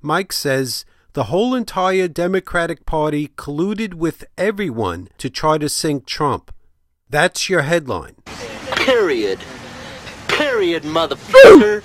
Mike says, the whole entire Democratic Party colluded with everyone to try to sink Trump. That's your headline. Period. Period, motherfucker.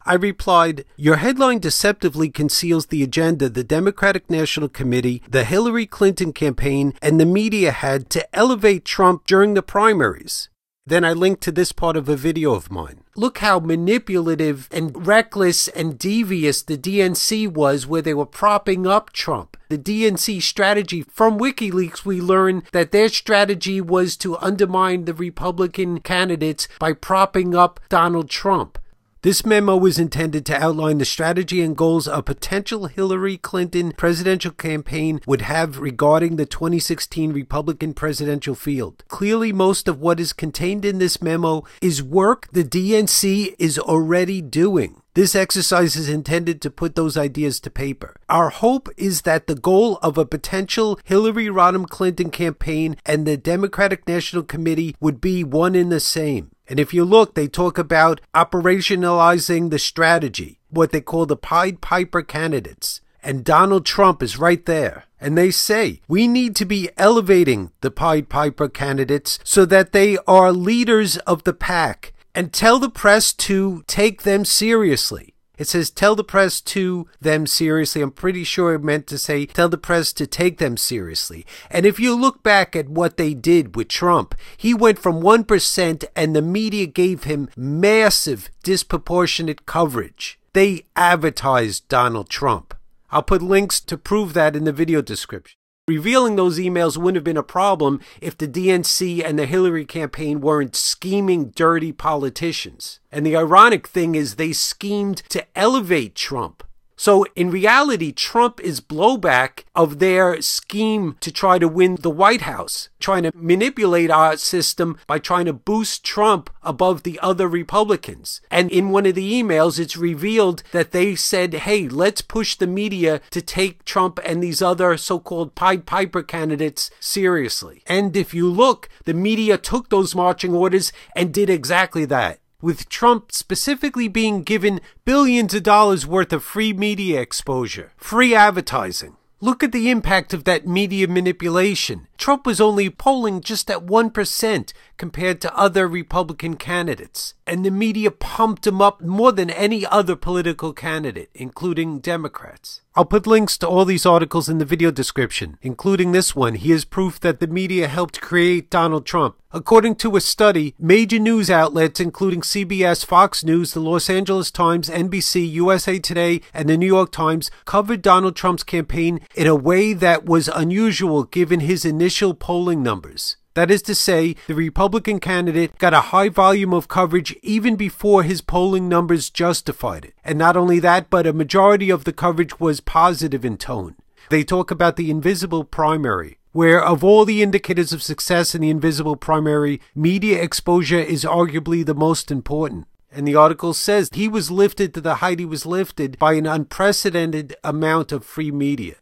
I replied, your headline deceptively conceals the agenda the Democratic National Committee, the Hillary Clinton campaign, and the media had to elevate Trump during the primaries. Then I linked to this part of a video of mine. Look how manipulative and reckless and devious the DNC was, where they were propping up Trump. The DNC strategy, from WikiLeaks, we learned that their strategy was to undermine the Republican candidates by propping up Donald Trump. This memo was intended to outline the strategy and goals a potential Hillary Clinton presidential campaign would have regarding the 2016 Republican presidential field. Clearly, most of what is contained in this memo is work the DNC is already doing. This exercise is intended to put those ideas to paper. Our hope is that the goal of a potential Hillary Rodham Clinton campaign and the Democratic National Committee would be one and the same. And if you look, they talk about operationalizing the strategy, what they call the Pied Piper candidates. And Donald Trump is right there. And they say, we need to be elevating the Pied Piper candidates so that they are leaders of the pack. And tell the press to take them seriously. It says, tell the press to them seriously. I'm pretty sure it meant to say, tell the press to take them seriously. And if you look back at what they did with Trump, he went from 1% and the media gave him massive, disproportionate coverage. They advertised Donald Trump. I'll put links to prove that in the video description. Revealing those emails wouldn't have been a problem if the DNC and the Hillary campaign weren't scheming, dirty politicians. And the ironic thing is they schemed to elevate Trump. So in reality, Trump is blowback of their scheme to try to win the White House, trying to manipulate our system by trying to boost Trump above the other Republicans. And in one of the emails, it's revealed that they said, hey, let's push the media to take Trump and these other so-called Pied Piper candidates seriously. And if you look, the media took those marching orders and did exactly that, with Trump specifically being given billions of dollars worth of free media exposure, free advertising. Look at the impact of that media manipulation. Trump was only polling just at 1% compared to other Republican candidates. And the media pumped him up more than any other political candidate, including Democrats. I'll put links to all these articles in the video description, including this one. Here's proof that the media helped create Donald Trump. According to a study, major news outlets including CBS, Fox News, the Los Angeles Times, NBC, USA Today, and the New York Times covered Donald Trump's campaign in a way that was unusual given his initial polling numbers. That is to say, the Republican candidate got a high volume of coverage even before his polling numbers justified it. And not only that, but a majority of the coverage was positive in tone. They talk about the invisible primary, where of all the indicators of success in the invisible primary, media exposure is arguably the most important. And the article says he was lifted to the height he was lifted by an unprecedented amount of free media.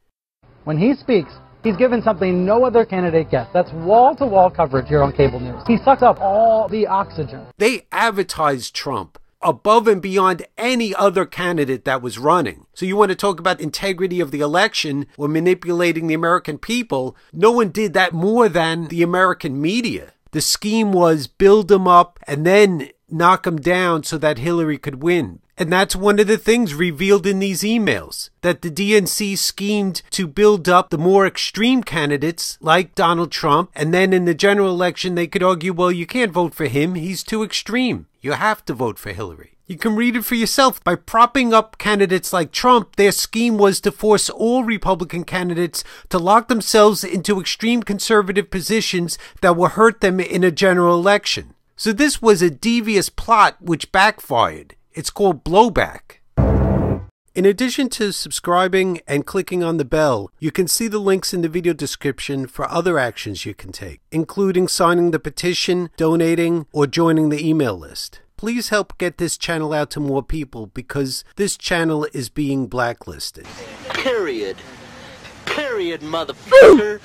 When he speaks, he's given something no other candidate gets. That's wall-to-wall coverage here on cable news. He sucks up all the oxygen. They advertised Trump above and beyond any other candidate that was running. So you want to talk about integrity of the election or manipulating the American people? No one did that more than the American media. The scheme was build them up and then knock them down so that Hillary could win. And that's one of the things revealed in these emails, that the DNC schemed to build up the more extreme candidates like Donald Trump. And then in the general election, they could argue, well, you can't vote for him. He's too extreme. You have to vote for Hillary. You can read it for yourself. By propping up candidates like Trump, their scheme was to force all Republican candidates to lock themselves into extreme conservative positions that will hurt them in a general election. So this was a devious plot which backfired. It's called blowback. In addition to subscribing and clicking on the bell, you can see the links in the video description for other actions you can take, including signing the petition, donating, or joining the email list. Please help get this channel out to more people because this channel is being blacklisted. Period. Period, motherfucker.